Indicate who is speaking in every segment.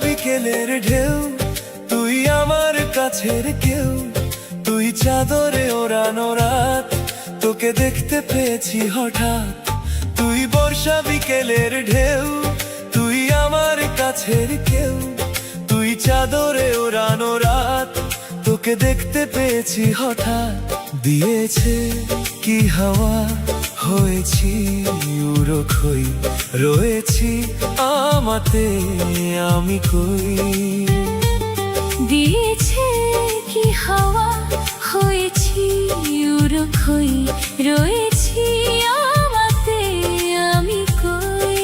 Speaker 1: বিকেলের ঢেউ, তুই আমার কাছের কেউ, তুই চাদরে ওড়ানো রাত, তোকে দেখতে পেয়েছি হঠাৎ। তুই বর্ষা বিকেলের ঢেউ, তুই আমার কাছের কেউ, তুই চাদরে ওড়ানো রাত, তোকে দেখতে পেয়েছি হঠাৎ। দিয়েছে কি হাওয়া, হয়েছি উড়ো খই, রয়েছি আমাতে আমি কই।
Speaker 2: দিয়েছে কি হাওয়া, হয়েছি উড়ো খই, রয়েছি আমাতে আমি কই।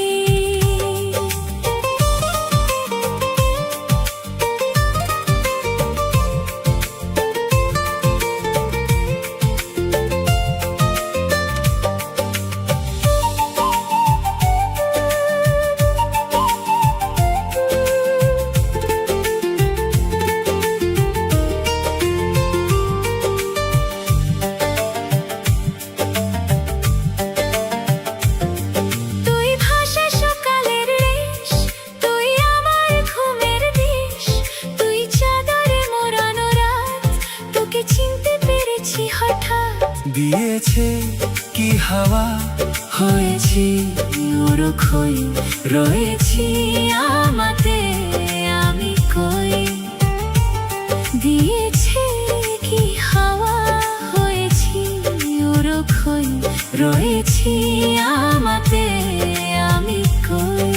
Speaker 1: দিয়েছে কি হাওয়া, হয়েছি উড়ো খই, রয়েছি আমাতে আমি কই।
Speaker 2: দিয়েছে কি হাওয়া, হয়েছি উড়ো খই, রয়েছি আমাতে আমি কই।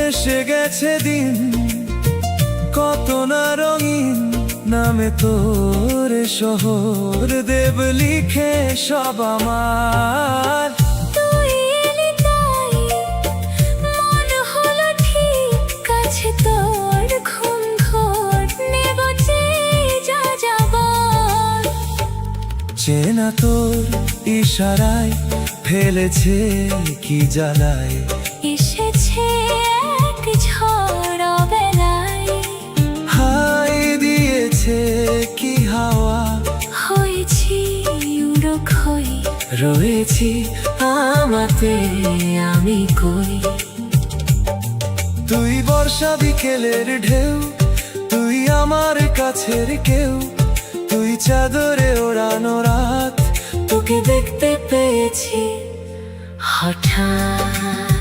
Speaker 1: এসে গেছে দিন কত না রঙিন, নামে তোর শহর দেব লিখে সব আমার।
Speaker 2: তুই এলি তাই মন হলো ঠিক, কাছে তোর ঘুম ঘোর নেব যে যা যাবার।
Speaker 1: চেনা তোর ইশারায় ফেলেছে কি জ্বালায়,
Speaker 2: এসেছে এক ঝড় বেলায়।
Speaker 1: হাই দিয়েছে কি হাওয়া,
Speaker 2: হয়েছি উড়ো খই,
Speaker 1: রয়েছি
Speaker 2: আমাতে আমি কই।
Speaker 1: তুই বর্ষা বিকেলের ঢেউ, তুই আমার কাছের কেউ, তুই চাদরে ওড়ানো রাত,
Speaker 2: তোকে দেখতে পেয়েছি হঠাৎ।